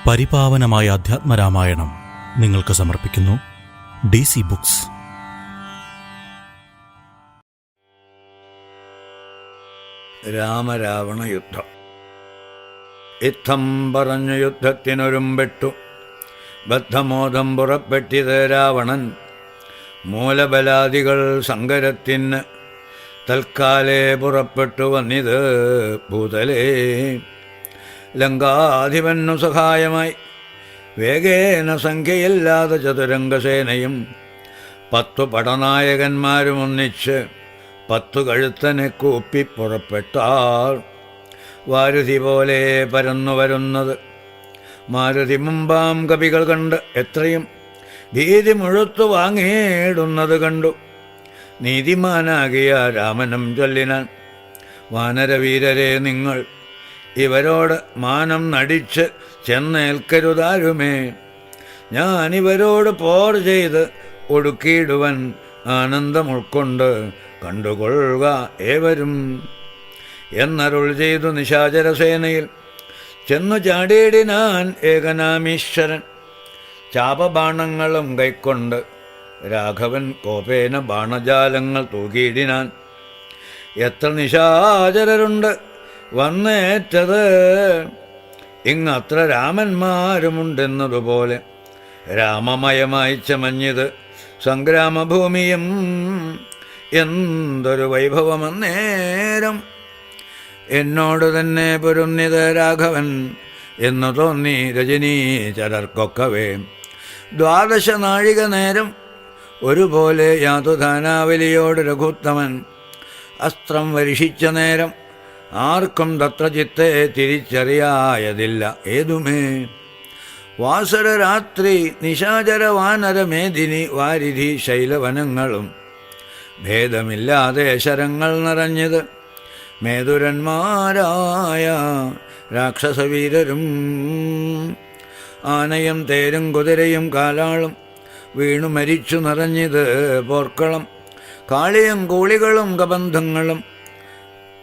പരിപാവനമായ അധ്യാത്മരാമായണം നിങ്ങൾക്ക് സമർപ്പിക്കുന്നു DC books. രാമരാവണ യുദ്ധം. ഇത്തം പറഞ്ഞു യുദ്ധത്തിനൊരുമ്പെട്ടു ബദ്ധമോദം പുറപ്പെട്ടിത് രാവണൻ. മൂലബലാദികൾ സങ്കരത്തിന് തൽക്കാലേ പുറപ്പെട്ടു വന്നിത് ഭൂതലേ. ലങ്കാധിപന്നു സഹായമായി വേഗേന സംഖ്യയില്ലാതെ ചതുരംഗസേനയും 10 പടനായകന്മാരും ഒന്നിച്ച് 10 കഴുത്തനെ കൂപ്പി പുറപ്പെട്ടാൽ വാരുതി പോലെ പരന്നു വരുന്നത് മാരുതി മുമ്പാം കവികൾ കണ്ട് എത്രയും ഭീതി മുഴുത്തു വാങ്ങിയിടുന്നത് കണ്ടു. നീതിമാനാകിയ രാമനും ചൊല്ലിനാൻ, വാനരവീരരെ, നിങ്ങൾ ഇവരോട് മാനം നടിച്ച് ചെന്നേൽക്കരുതാരുമേ. ഞാനിവരോട് പോർ ചെയ്ത് ഒടുക്കിയിടുവൻ ആനന്ദം ഉൾക്കൊണ്ട് കണ്ടുകൊള്ളുക ഏവരും എന്നരുൾ ചെയ്തു. നിശാചരസേനയിൽ ചെന്നു ചാടിയിടിനാൻ ഏകനാമീശ്വരൻ. ചാപബാണങ്ങളും കൈക്കൊണ്ട് രാഘവൻ കോപേന ബാണജാലങ്ങൾ തൂക്കിയിടിനാൻ. എത്ര നിശാചരരുണ്ട് വന്നേറ്റത്, ഇങ്ങത്ര രാമന്മാരുമുണ്ടെന്നതുപോലെ രാമമയമായി ചമഞ്ഞത് സംഗ്രാമഭൂമിയും. എന്തൊരു വൈഭവമന്നേരം എന്നോട് തന്നെ പൊരുന്നിത് രാഘവൻ എന്നു തോന്നി രജനീചരർക്കൊക്കവേ. 12 നാഴിക നേരം ഒരുപോലെ യാതുധാനാവലിയോട് രഘുത്തമൻ അസ്ത്രം വരിഷിച്ച നേരം ആർക്കും തത്ര ചിത്തെ തിരിച്ചറിയായതില്ല ഏതുമേ. വാസരരാത്രി നിശാചര വാനര മേദിനി വാരിധി ശൈലവനങ്ങളും ഭേദമില്ലാതെ ശരങ്ങൾ നിറഞ്ഞത് മേതുരന്മാരായ രാക്ഷസവീരരും. ആനയും തേരും കുതിരയും കാലാളും വീണു മരിച്ചു നിറഞ്ഞത് പോർക്കളം. കാളിയും കൂളികളും കബന്ധങ്ങളും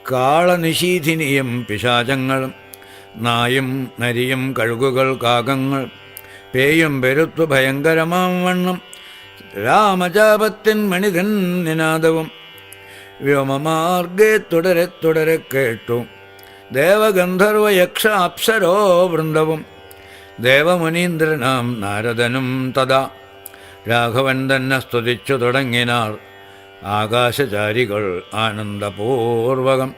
കാളനിശീധിനിയും പിശാചങ്ങളും നായും നരിയും കഴുകുകൾ കാകങ്ങൾ പേയും പെരുത്തു ഭയങ്കരമാം വണ്ണം രാമചാപത്തിൻ മണിതൻ നിനാദവും വ്യോമമാർഗേ തുടരെ തുടരെ കേട്ടു. ദേവഗന്ധർവ യക്ഷ അപ്സരോ വൃന്ദവും ദേവമുനീന്ദ്രനാം നാരദനും തഥാ രാഘവൻ തന്നെ സ്തുതിച്ചു തുടങ്ങിനാർ ആകാശചാരികൾ ആനന്ദപൂർവകം.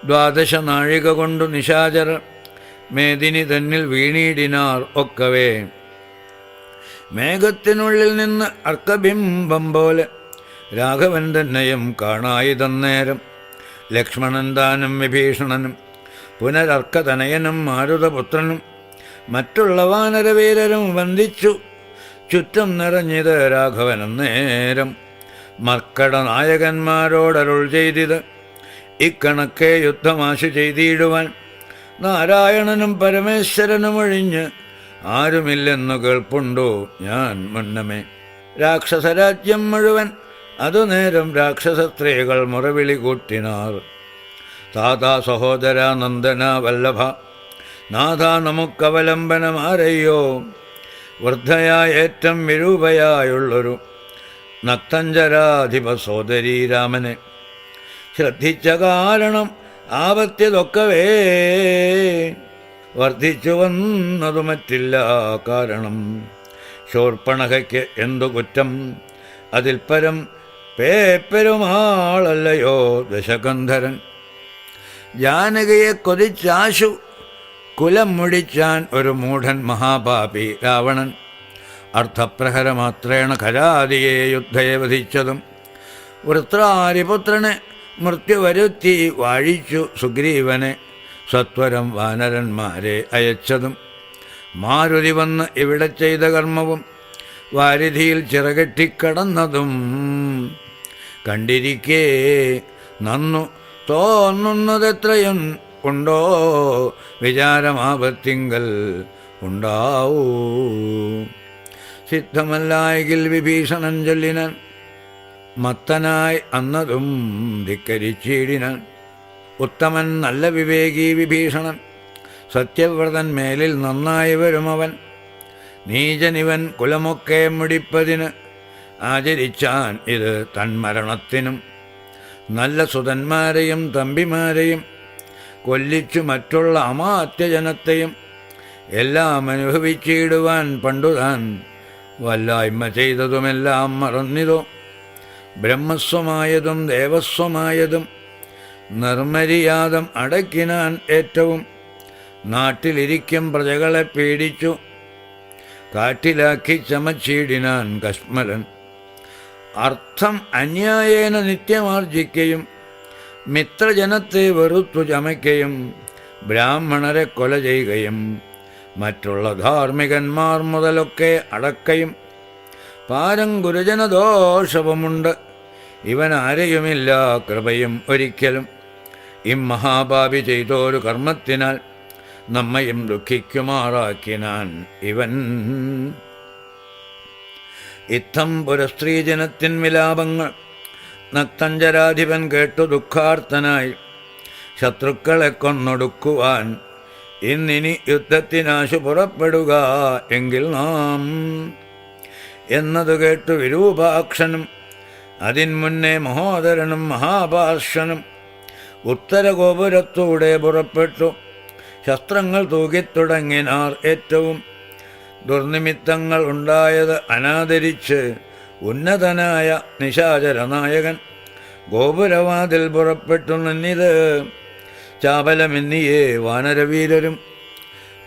12 നാഴിക കൊണ്ടു നിശാചരർ മേദിനി തന്നിൽ വീണിടിനാർ ഒക്കവേ. മേഘത്തിനുള്ളിൽ നിന്ന് അർക്കബിംബം പോലെ രാഘവൻ തന്നെയും കാണായിതന്നേരം. ലക്ഷ്മണൻ താനും വിഭീഷണനും പുനരർക്കതനയനും മാരുതപുത്രനും മറ്റുള്ള വാനരവീരരും വന്ദിച്ചു. ചുറ്റും നിറഞ്ഞത് രാഘവനന്നേരം. മർക്കട നായകന്മാരോടരുൾ ചെയ്തിത് ഇക്കണക്കെ യുദ്ധമാശു ചെയ്തിടുവാൻ. നാരായണനും പരമേശ്വരനും ഒഴിഞ്ഞ് ആരുമില്ലെന്നു കേൾപ്പുണ്ടോ ഞാൻ മുന്നമേ. രാക്ഷസരാജ്യം മുഴുവൻ അതുനേരം രാക്ഷസ സ്ത്രീകൾ മുറവിളി കൂട്ടിനാർ. താതാ സഹോദര നന്ദന വല്ലഭ നാഥ നമുക്കവലംബനമാരയ്യോ. വൃദ്ധയായ ഏറ്റം വിരൂപയായുള്ളൊരു നക്തഞ്ചരാധിപ സോദരീ രാമനെ ശ്രദ്ധിച്ച കാരണം ആപത്യതൊക്കവേ വർദ്ധിച്ചു വന്നതു മറ്റില്ല കാരണം. ശൂർപ്പണഖയ്ക്ക് എന്തു കുറ്റം, അതിൽ പരം പേപ്പെരുമാളല്ലയോ ദശകന്ധരൻ. ജാനകിയെ കൊതിച്ചാശു കുലം മുടിച്ചാൻ ഒരു മൂഢൻ മഹാപാപി രാവണൻ. അർത്ഥപ്രഹരമാത്രേണ ഖരാദിയെ യുദ്ധയെ വധിച്ചതും വൃത്രാരിപുത്രനെ മൃത്യുവരുത്തി വാഴിച്ചു സുഗ്രീവനെ സത്വരം വാനരന്മാരെ അയച്ചതും. മാരുതി വന്ന് ഇവിടെ ചെയ്ത കർമ്മവും വാരിധിയിൽ ചിറകെട്ടിക്കടന്നതും കണ്ടിരിക്കേ നന്നു തോന്നുന്നതെത്രയും ഉണ്ടോ വിചാരമാപത്തിങ്കൽ ഉണ്ടാവൂ. സിദ്ധമല്ലായെങ്കിൽ വിഭീഷണൻ ചൊല്ലിനാൻ മത്തനായി അന്നതും ധിക്കരിച്ചിടിനാൻ. ഉത്തമൻ നല്ല വിവേകി വിഭീഷണൻ സത്യവ്രതൻ മേലിൽ നന്നായി വരുമവൻ. നീചനിവൻ കുലമൊക്കെ മുടിപ്പതിന് ആചരിച്ചാൻ ഇത് തന്മരണത്തിനും. നല്ല സുതന്മാരെയും തമ്പിമാരെയും കൊല്ലിച്ചു മറ്റുള്ള അമാത്യജനത്തെയും എല്ലാം അനുഭവിച്ചിടുവാൻ പണ്ടുതാൻ വല്ലായ്മ ചെയ്തതുമെല്ലാം മറന്നിതോ. ബ്രഹ്മസ്വമായതും ദേവസ്വമായതും നിർമര്യാദം അടക്കിനാൻ ഏറ്റവും. നാട്ടിലിരിക്കും പ്രജകളെ പീഡിച്ചു കാട്ടിലാക്കി ചമച്ചിടിനാൻ കശ്മലൻ. അർത്ഥം അന്യായേന നിത്യമാർജിക്കുകയും മിത്രജനത്തെ വെറുത്തു ചമയ്ക്കുകയും ബ്രാഹ്മണരെ കൊല ചെയ്യുകയും മറ്റുള്ള ധാർമ്മികന്മാർ മുതലൊക്കെ അടക്കയും. പാരം ഗുരുജനദോഷവുമുണ്ട്, ഇവനാരെയുമില്ല കൃപയും ഒരിക്കലും. ഇമ്മഹാപാപി ചെയ്തോരു കർമ്മത്തിനാൽ നമ്മയും ദുഃഖിക്കുമാറാക്കിനാൻ ഇവൻ. ഇത്തം പുരസ്ത്രീജനത്തിൻ വിലാപങ്ങൾ നക്തഞ്ചരാധിപൻ കേട്ടു ദുഃഖാർത്തനായി. ശത്രുക്കളെ കൊന്നൊടുക്കുവാൻ ഇന്നിനി യുദ്ധത്തിനാശു പുറപ്പെടുക എങ്കിൽ നാം എന്നതു കേട്ടു വിരൂപാക്ഷനും അതിന്മുന്നേ മഹോദരനും മഹാപാർശ്വനും ഉത്തരഗോപുരത്തൂടെ പുറപ്പെട്ടു. ശസ്ത്രങ്ങൾ തൂകിത്തുടങ്ങിനാർ ഏറ്റവും. ദുർനിമിത്തങ്ങൾ ഉണ്ടായത് അനാദരിച്ച് ഉന്നതനായ നിശാചരനായകൻ ഗോപുരവാതിൽ പുറപ്പെട്ടു നിന്നിത്. ചാപലമെന്നിയേ വാനരവീരരും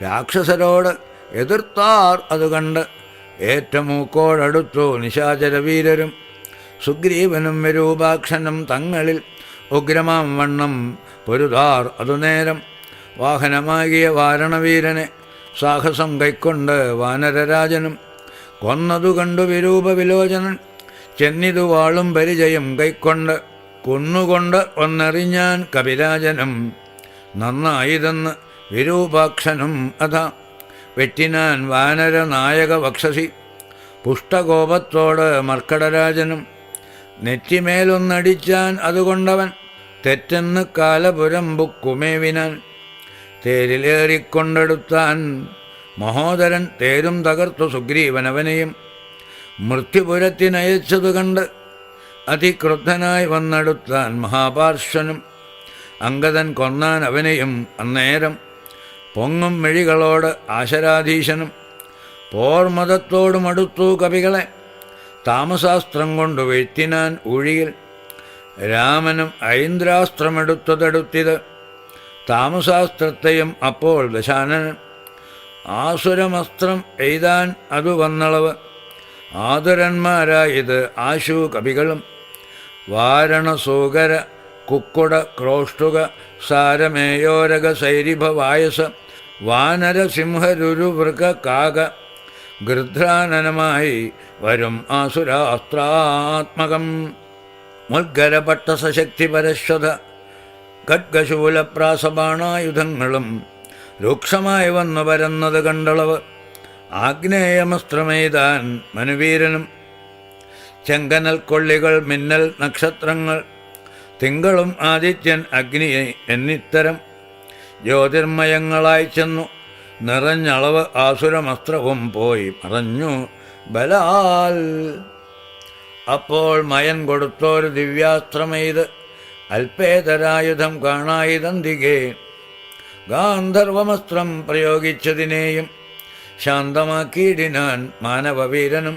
രാക്ഷസരോട് എതിർത്താർ അത് കണ്ട് ഏറ്റമൂക്കോടടുത്തു നിശാചരവീരരും. സുഗ്രീവനും വിരൂപാക്ഷനും തങ്ങളിൽ ഉഗ്രമാം വണ്ണം പൊരുതാർ അതുനേരം. വാഹനമാകിയ വാരണവീരനെ സാഹസം കൈക്കൊണ്ട് വാനരരാജനും കൊന്നതു കണ്ടു വിരൂപവിലോചനൻ. ചെന്നിതു വാളും പരിചയം കൈക്കൊണ്ട് കുന്നുകൊണ്ട് ഒന്നെറിഞ്ഞാൻ കപിരാജനും. നന്നായിതെന്ന് വിരൂപാക്ഷനും അഥ വെട്ടിനാൻ വാനരനായക വക്ഷസി. പുഷ്ടകോപത്തോട് മർക്കടരാജനും നെറ്റിമേലൊന്നടിച്ചാൻ അതുകൊണ്ടവൻ തെറ്റെന്ന് കാലപുരമ്പുക്കുമേവിനാൻ. തേരിലേറിക്കൊണ്ടെടുത്താൻ മഹോദരൻ തേരും തകർത്തു സുഗ്രീവനവനെയും. മൃത്യുപുരത്തിനയച്ചതു കണ്ട് അതിക്രുദ്ധനായി വന്നെടുത്താൻ മഹാപാർശ്വനും. അംഗദൻ കൊന്നാൻ അവനെയും അന്നേരം. പൊങ്ങും മെഴികളോട് ആശരാധീശനും പോർമതത്തോടുമടുത്തു കവികളെ താമസാസ്ത്രം കൊണ്ടു വീഴ്ത്തിനാൻ ഊഴിയിൽ. രാമനും ഐന്ദ്രാസ്ത്രമെടുത്തതെടുത്തിത് താമസാസ്ത്രത്തെയും അപ്പോൾ ദശാനനൻ. ആസുരമസ്ത്രം എയ്താൻ അതു വന്നളവ് ആതുരന്മാരായത് ആശു കവികളും. വാരണസൂകര കുക്കുട ക്രോഷ്ടുക സാരമേയോരക സൈരിഭ വായസ വാനരസിംഹരുരുവൃക കാക ഗൃധ്രാനനമായി വരും ആസുരാസ്ത്രാത്മകം. മുൽഗരപട്ടസശക്തി പരശ്വത ഖഡ്ഗശൂലപ്രാസബാണായുധങ്ങളും രൂക്ഷമായി വന്നു പരന്നത് കണ്ടളവ് ആഗ്നേയമസ്ത്രമെയ്താൻ മനുവീരനും. ചെങ്കനൽ കൊള്ളികൾ മിന്നൽ നക്ഷത്രങ്ങൾ തിങ്കളും ആദിത്യൻ അഗ്നി എന്നിത്തരം ജ്യോതിർമയങ്ങളായി ചെന്നു നിറഞ്ഞളവ് ആസുരമസ്ത്രവും പോയി മറഞ്ഞു ബലാൽ. അപ്പോൾ മയൻ കൊടുത്തോരു ദിവ്യാസ്ത്രമെയ്ത് അൽപേതരായുധം കാണായിതന്തികെ ഗാന്ധർവമസ്ത്രം പ്രയോഗിച്ചതിനെയും ശാന്തമാക്കിയിടിനാൻ മാനവവീരനും.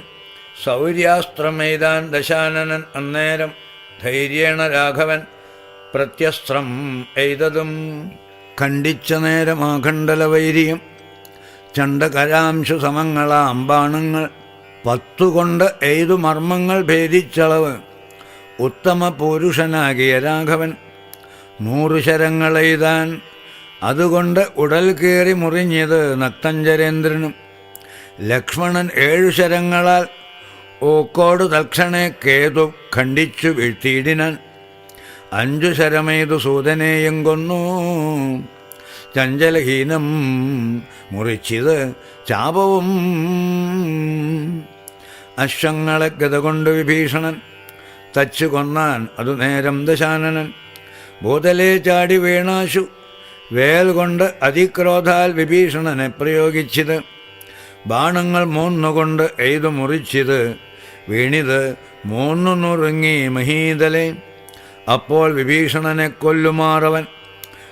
സൗര്യാസ്ത്രമെയ്താൻ ദശാനനൻ അന്നേരം ധൈര്യേണ രാഘവൻ പ്രത്യസ്ത്രം എയ്തതും. ഖണ്ഡിച്ച നേരമാഖണ്ഡലവൈര്യം ചണ്ഡകരാംശു സമങ്ങളാം ബാണങ്ങൾ 10 കൊണ്ട് എയ്തു മർമ്മങ്ങൾ ഭേദിച്ചളവ് ഉത്തമ പുരുഷനാകിയ രാഘവൻ. 100 ശരങ്ങളെയ്താൻ അതുകൊണ്ട് ഉടൽ കീറി മുറിഞ്ഞത് നക്തഞ്ചരേന്ദ്രനും. ലക്ഷ്മണൻ 7 ശരങ്ങളാൽ ഓക്കോട് തൽക്ഷണേ കേതു ഖണ്ഡിച്ചു വീഴ്ത്തിയിടിനാൻ. 5 ശരമെയ്തു സൂതനെയും കൊന്നു ചഞ്ചലഹീനം മുറിച്ചിത് ചാപവും. അശ്വങ്ങളെ ഗതകൊണ്ട് വിഭീഷണൻ തച്ചു കൊന്നാൻ അതു നേരം ദശാനനൻ. ഭൂതലേ ചാടി വീണാശു വേൽ കൊണ്ട് അതിക്രോധാൽ വിഭീഷണനെ പ്രയോഗിച്ചിത്. ബാണങ്ങൾ 3 കൊണ്ട് എയ്തു മുറിച്ചിത്. വീണിത് 3 നുറുങ്ങി മഹീതലെ. അപ്പോൾ വിഭീഷണനെ കൊല്ലുമാറവൻ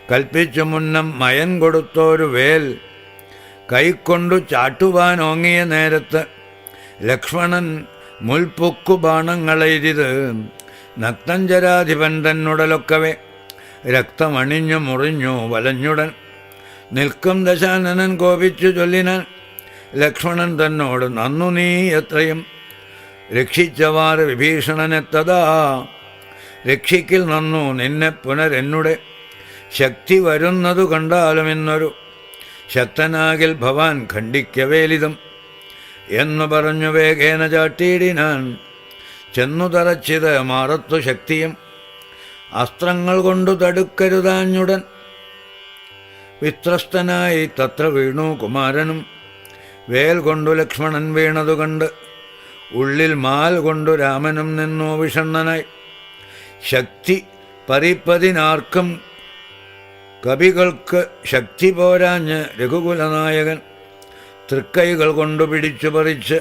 കൽപ്പിച്ചു മുന്നം മയൻ കൊടുത്തോരു വേൽ കൈക്കൊണ്ടു ചാട്ടുവാൻ ഓങ്ങിയ നേരത്ത് ലക്ഷ്മണൻ മുൽപ്പൊക്കു ബാണങ്ങളെയ്തിത്. നക്തഞ്ചരാധിപൻ തന്നുടലൊക്കവെ രക്തമണിഞ്ഞു മുറിഞ്ഞു വലഞ്ഞുടൻ. നിൽക്കും ദശാനനൻ കോപിച്ചു ചൊല്ലിനാൻ ലക്ഷ്മണൻ തന്നോട് നന്നു നീ എത്രയും രക്ഷിച്ചവാറ് വിഭീഷണനെത്തതാ. രക്ഷിക്കിൽ നന്നു നിന്നെ പുനരെന്നുടെ ശക്തി വരുന്നതു കണ്ടാലും എന്നൊരു ശക്തനാകിൽ ഭവാൻ ഖണ്ഡിക്കവേലിതം എന്നു പറഞ്ഞു വേഗേന ചാട്ടിയിടിനാൻ. ചെന്നു തറച്ചിത് മാറത്തു ശക്തിയും അസ്ത്രങ്ങൾ കൊണ്ടു തടുക്കരുതാഞ്ഞുടൻ. വിത്രസ്തനായി തത്ര വീണു കുമാരനും. വേൽ കൊണ്ടു ലക്ഷ്മണൻ വീണതു കണ്ട് ഉള്ളിൽ മാൽ കൊണ്ടു രാമനും നിന്നു വിഷണ്ണനായി. ശക്തി പരിപ്പതിനാർക്കും കവികൾക്ക് ശക്തി പോരാഞ്ഞ് രഘുകുലനായകൻ തൃക്കൈകൾ കൊണ്ടു പിടിച്ചു പറിച്ച്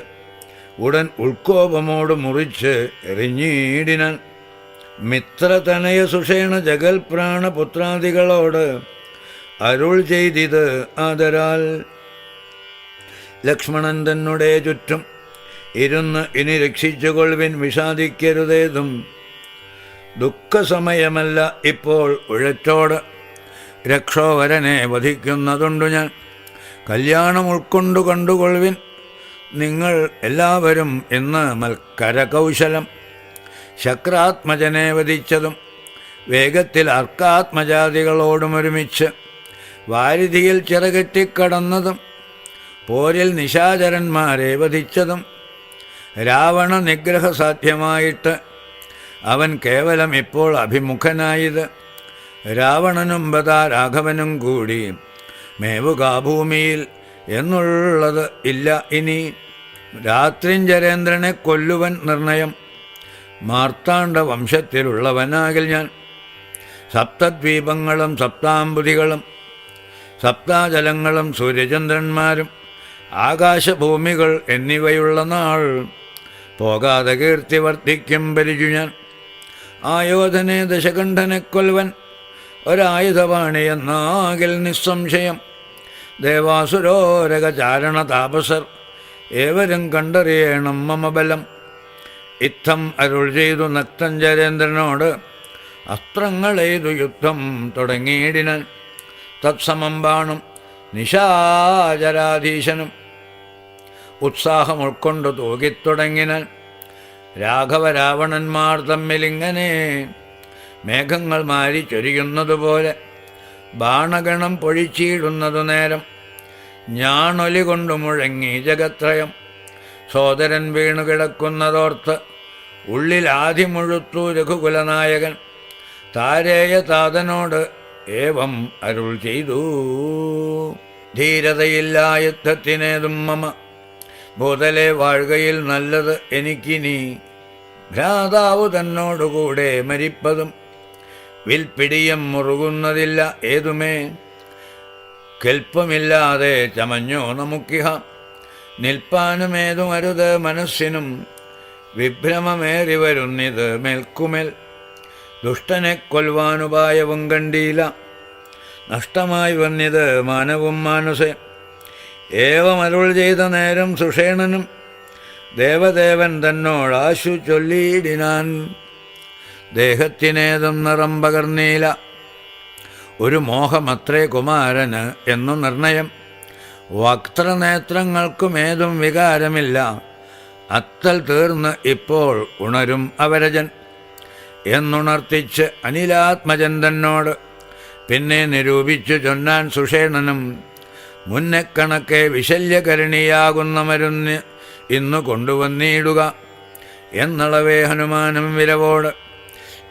ഉടൻ ഉൾക്കോപമോട് മുറിച്ച് എറിഞ്ഞീടിനാൻ. മിത്രതനയ സുഷേണ ജഗൽ പ്രാണപുത്രാദികളോട് അരുൾ ചെയ്തിത് ആദരാൽ. ലക്ഷ്മണൻ തന്നെ ചുറ്റും ഇരുന്ന് ഇനി രക്ഷിച്ചുകൊള്ളുവിൻ, വിഷാദിക്കരുതേതും. ദുഃഖസമയമല്ല ഇപ്പോൾ ഉഴച്ചോട് രക്ഷോവരനെ വധിക്കുന്നതുണ്ടു ഞാൻ. കല്യാണം ഉൾക്കൊണ്ടു കണ്ടുകൊള്ളുവിൻ നിങ്ങൾ എല്ലാവരും എന്ന് മൽക്കരകൗശലം. ശക്രാത്മജനെ വധിച്ചതും വേഗത്തിൽ അർക്കാത്മജാതികളോടും ഒരുമിച്ച് വാരിധിയിൽ ചിറകെട്ടിക്കടന്നതും പോരിൽ നിശാചരന്മാരെ വധിച്ചതും രാവണ നിഗ്രഹ സാധ്യമായിട്ട് അവൻ കേവലം ഇപ്പോൾ അഭിമുഖനായത്. രാവണനും ബദാ രാഘവനും കൂടി മേവുകാഭൂമിയിൽ എന്നുള്ളത് ഇല്ല ഇനി. രാത്രിഞ്ചരേന്ദ്രനെ കൊല്ലുവൻ നിർണയം, മാർത്താണ്ഡ വംശത്തിലുള്ളവനാകിൽ ഞാൻ. സപ്തദ്വീപങ്ങളും സപ്താംബുധികളും സപ്താജലങ്ങളും സൂര്യചന്ദ്രന്മാരും ആകാശഭൂമികൾ എന്നിവയുള്ള നാൾ പോകാതെ കീർത്തി വർദ്ധിക്കും പരിചു ഞാൻ. ആയോധനെ ദശകണ്ഠനെ കൊൽവൻ ഒരായുധവാണി എന്നാകിൽ നിസ്സംശയം. ദേവാസുരോരകചാരണ താപസർ ഏവരും കണ്ടറിയണം മമബലം. ഇത്തം അരുൾ ചെയ്തു നക്തഞ്ചരേന്ദ്രനോട് അസ്ത്രങ്ങളെയ്തു യുദ്ധം തുടങ്ങിയിടിനാൻ. തത്സമം ബാണും നിശാചരാധീശനും ഉത്സാഹം ഉൾക്കൊണ്ടു തൂകിത്തുടങ്ങിനാൻ. രാഘവരാവണന്മാർ തമ്മിലിങ്ങനെ മേഘങ്ങൾ മാരി ചൊരിയുന്നതുപോലെ ബാണഗണം പൊഴിച്ചിടുന്നതു നേരം ഞാണൊലി കൊണ്ടു മുഴങ്ങി ജഗത്രയം. സോദരൻ വീണു കിടക്കുന്നതോർത്ത് ഉള്ളിൽ ആദിമുഴുത്തു രഘുകുലനായകൻ. താരേയ താതനോട് ഏവം അരുൾ ചെയ്തു. ധീരതയില്ലാ യുദ്ധത്തിനേതും മമ ഭൂതലെ വാഴുകയിൽ നല്ലത് എനിക്കിനി. ഭ്രാതാവു തന്നോടുകൂടെ മരിപ്പതും വിൽപ്പിടിയം മുറുകുന്നതില്ല ഏതുമേ. കെൽപ്പമില്ലാതെ ചമഞ്ഞോ നമുക്കിഹ നിൽപ്പാനുമേതും അരുത് മനസ്സിനും. വിഭ്രമമേറി വരുന്നിത് മേൽക്കുമേൽ ദുഷ്ടനെ കൊൽവാനുപായവും കണ്ടീല. നഷ്ടമായി വന്നിത് മാനവും മാനുസേ. ഏവമരുൾ ചെയ്ത നേരം സുഷേണനും ദേവദേവൻ തന്നോടാശു ചൊല്ലിയിടിനാൻ. ദേഹത്തിനേതും നിറം പകർന്നീല, ഒരു മോഹമത്രേ കുമാരന് എന്നു നിർണയം. വക്ത്രനേത്രങ്ങൾക്കുമേതും വികാരമില്ല, അത്തൽ തീർന്ന് ഇപ്പോൾ ഉണരും അവരജൻ എന്നുണർത്തിച്ച് അനിലാത്മജൻ തന്നോട് പിന്നെ നിരൂപിച്ചു ചൊന്നാൻ സുഷേണനും. മുന്നെ കണക്കെ വിശല്യകരണിയാകുന്ന മരുന്ന് ഇന്നു കൊണ്ടുവന്നിടുക എന്നളവേ ഹനുമാനും വിരവോട്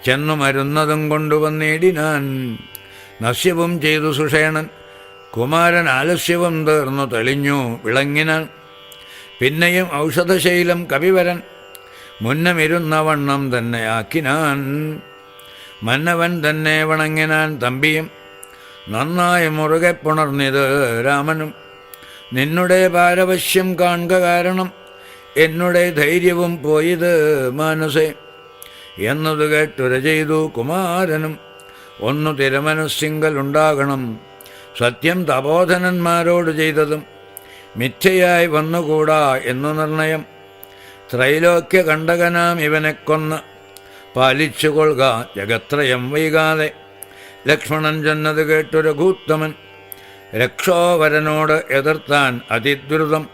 ചെന്നു മരുന്നതും കൊണ്ടുവന്നിടിനാൻ. നശ്യവും ചെയ്തു സുഷേണൻ, കുമാരൻ ആലസ്യവും തീർന്നു തെളിഞ്ഞു വിളങ്ങിനാൻ. പിന്നെയും ഔഷധശൈലം കവിവരൻ മുന്നമിരുന്ന വണ്ണം തന്നെ ആക്കിനാൻ. മന്നവൻ തന്നെ വണങ്ങിനാൻ തമ്പിയും നന്നായി മുറുകെ പുണർന്നിത് രാമനും. നിന്നുടെ പാരവശ്യം കാൺക കാരണം എന്നുടെ ധൈര്യവും പോയത് മാനസേ എന്നത് കേട്ടുര ചെയ്തു കുമാരനും. ഒന്നു തിരുമനസ്സിങ്കലുണ്ടാകണം, സത്യം തപോധനന്മാരോട് ചെയ്തതും മിഥ്യയായി വന്നുകൂടാ എന്നു നിർണയം. ത്രൈലോക്യ കണ്ടകനാം ഇവനെ കൊന്ന് പാലിച്ചുകൊള്ളുക ജഗത്രയം വൈകാതെ. ലക്ഷ്മണൻ ചെന്നത് കേട്ടു രഘൂത്തമൻ രക്ഷോവരനോട് എതിർത്താൻ അതിദ്രുതം.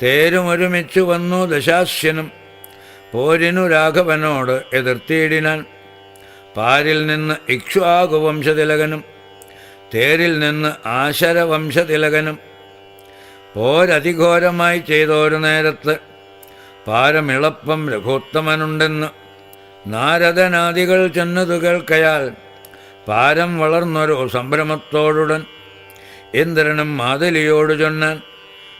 തേരുമൊരുമിച്ചു വന്നു ദശാസ്യനും പോരിനു രാഘവനോട് എതിർത്തിയിടിനാൻ. പാരിൽ നിന്ന് ഇക്ഷ്വാകുവംശതിലകനും തേരിൽ നിന്ന് ആശരവംശതിലകനും പോരതിഘോരമായി ചെയ്തോരു നേരത്ത് പാരമിളപ്പം രഘുത്തമനുണ്ടെന്ന് നാരദനാദികൾ ചെന്നതു കേൾക്കയാൽ പാരം വളർന്നൊരു സംഭ്രമത്തോടുടൻ ഇന്ദ്രനും മാതലിയോട് ചൊന്നാൻ.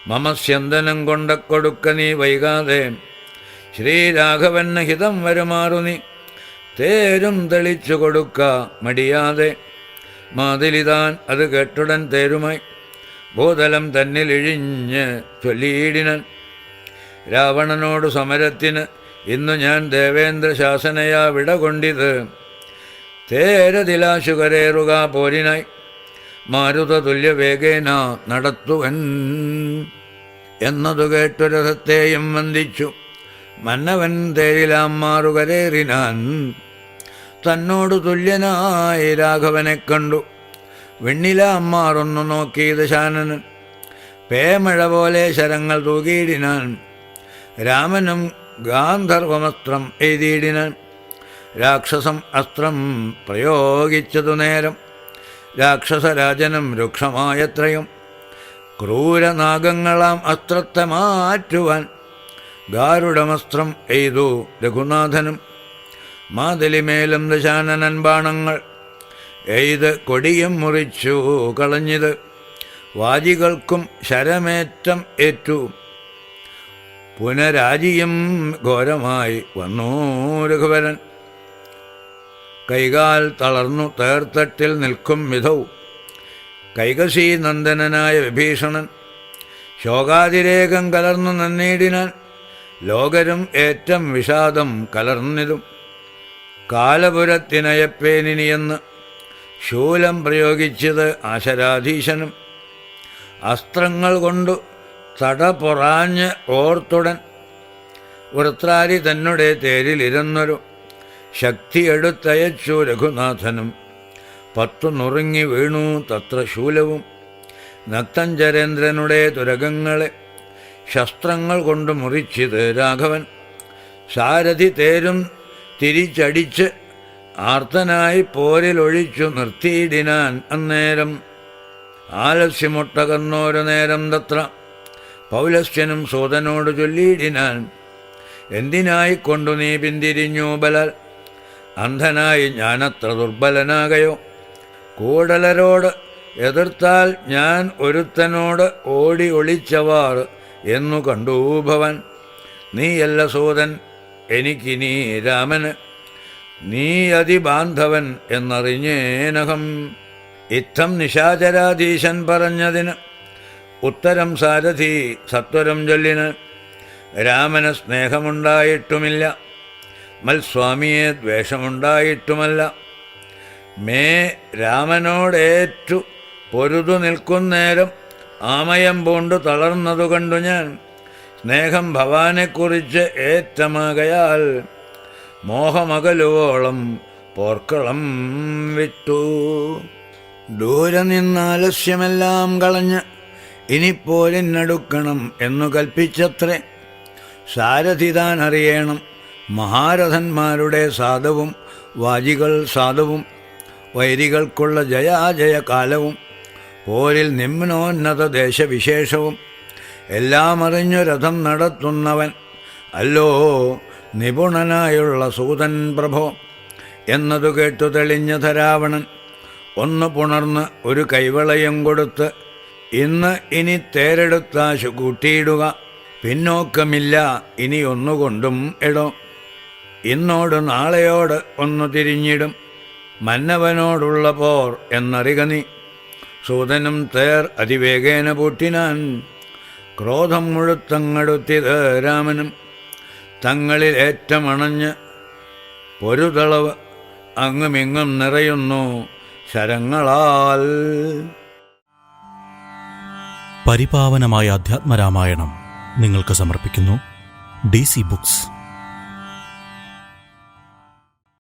മമസ്യന്തനം കൊണ്ടക്കൊടുക്ക നീ വൈകാതെ, ശ്രീരാഘവന് ഹിതം വരുമാറു നീ തേരും തെളിച്ചു കൊടുക്ക മടിയാതെ. മാതിലിതാൻ അത് കേട്ടുടൻ തേരുമായി ഭൂതലം തന്നിലിഴിഞ്ഞ് ചൊല്ലിയിടിനാൻ. രാവണനോട് സമരത്തിന് ഇന്നു ഞാൻ ദേവേന്ദ്ര ശാസനയാ വിട കൊണ്ടിത്. തേരതിലാശുകരേറുക പോരിനായി മാരുത തുല്യവേഗേന നടത്തുവൻ എന്നതു കേട്ടു രഥത്തെയും വന്ദിച്ചു. മന്നവൻ തേരിലാം മാറുകരേറിനാൻ. തന്നോടു തുല്യനായി രാഘവനെ കണ്ടു വെണ്ണിലാം മാറൊന്നു നോക്കി ദശാനനൻ. പേമഴ പോലെ ശരങ്ങൾ തൂകിയിടിനാൻ. രാമനും ഗാന്ധർവമസ്ത്രം എഴുതിയിടിനാൻ. രാക്ഷസം അസ്ത്രം പ്രയോഗിച്ചതു നേരം രാക്ഷസരാജനും രൂക്ഷമായത്രയും. ക്രൂരനാഗങ്ങളാം അസ്ത്രത്തെ മാറ്റുവാൻ ഗാരുഡമസ്ത്രം എയ്തു രഘുനാഥനും. മാതലിമേലും ദശാനനൻ ബാണങ്ങൾ എയ്ത് കൊടിയും മുറിച്ചു കളഞ്ഞത്. വാജികൾക്കും ശരമേറ്റം ഏറ്റു പുനരാജിയും ഘോരമായി വന്നു രഘുവരൻ. കൈകാൽ തളർന്നു തേർത്തട്ടിൽ നിൽക്കും വിധൗ കൈകസീ നന്ദനനായ വിഭീഷണൻ. ശോകാതിരേകം കലർന്നു നന്നീടിനാൻ. ലോകരും ഏറ്റം വിഷാദം കലർന്നിതും. കാലപുരത്തിനയപ്പേനിനിയെന്ന് ശൂലം പ്രയോഗിച്ചത് ആശരാധീശനും. അസ്ത്രങ്ങൾ കൊണ്ടു തടപൊറാഞ്ഞ് ഓർത്തുടൻ വൃത്രാരി തന്നെ തേരിലിരുന്നൊരു ശക്തിയെടുത്തയച്ചു രഘുനാഥനും. 10 നുറുങ്ങി വീണു തത്ര ശൂലവും. നക്തഞ്ചരേന്ദ്രനുടെ തുരകങ്ങളെ ശസ്ത്രങ്ങൾ കൊണ്ട് മുറിച്ചിത് രാഘവൻ. സാരഥി തേരും തിരിച്ചടിച്ച് ആർത്തനായി പോരിലൊഴിച്ചു നിർത്തിയിടിനാൻ. അന്നേരം ആലസ്യമൊട്ടകന്നോരു നേരം തത്ര പൗലസ്ത്യനും സോദനോട് ചൊല്ലിയിടിനാൻ. എന്തിനായി കൊണ്ടു നീ പിന്തിരിഞ്ഞു ബലാൽ? അന്ധനായി ഞാനത്ര ദുർബലനാകയോ? കൂടലരോട് എതിർത്താൽ ഞാൻ ഒരുത്തനോട് ഓടി ഒളിച്ചവാർ എന്നു കണ്ടു ഭവൻ. നീയല്ല സോദൻ എനിക്കിനി രാമന്, നീ അതിബാന്ധവൻ എന്നറിഞ്ഞേനഹം. ഇത്തം നിശാചരാധീശൻ പറഞ്ഞതിന് ഉത്തരം സാരഥി സത്വരം ചൊല്ലിന്. രാമന് സ്നേഹമുണ്ടായിട്ടുമില്ല, മൽസ്വാമിയെ ദ്വേഷമുണ്ടായിട്ടുമല്ല. മേ രാമനോടേറ്റു പൊരുതു നിൽക്കുന്നേരം ആമയം പൂണ്ടു തളർന്നതു കണ്ടു ഞാൻ. സ്നേഹം ഭവാനെക്കുറിച്ച് ഏറ്റമാകയാൽ മോഹമകലുവോളം പോർക്കളം വിട്ടു. ദൂരെ നിന്നാലസ്യമെല്ലാം കളഞ്ഞ് ഇനിപ്പോരിനടുക്കണം എന്നു കൽപ്പിച്ചത്രേ. സാരഥി താൻ അറിയണം മഹാരഥന്മാരുടെ സാധവും വാജികൾ സാധവും വൈരികൾക്കുള്ള ജയാജയ കാലവും പോരിൽ നിമ്നോന്നത ദേശവിശേഷവും എല്ലാം അറിഞ്ഞു രഥം നടത്തുന്നവൻ അല്ലോ നിപുണനായുള്ള സൂതൻ പ്രഭോ എന്നതു കേട്ടു തെളിഞ്ഞ ധരാവണൻ. ഒന്ന് പുണർന്ന് ഒരു കൈവളയം കൊടുത്ത് ഇനി തേരെടുത്താശു കൂട്ടിയിടുക. പിന്നോക്കമില്ല ഇനി ഒന്നുകൊണ്ടും എടോ. ഇന്നോട് നാളെയോട് ഒന്നു തിരിഞ്ഞിടും മന്നവനോടുള്ള പോർ എന്നറിക നീ. സൂതനും തേർ അതിവേഗേന പൂട്ടിനാൻ. ക്രോധം മുഴുത്തങ്ങടുത്തിത് രാമനും തങ്ങളിൽ ഏറ്റമണഞ്ഞ് പൊരുതളവ് അങ്ങുമിങ്ങും നിറയുന്നു ശരങ്ങളാൽ. പരിപാവനമായ അധ്യാത്മരാമായണം നിങ്ങൾക്ക് സമർപ്പിക്കുന്നു DC ബുക്സ്.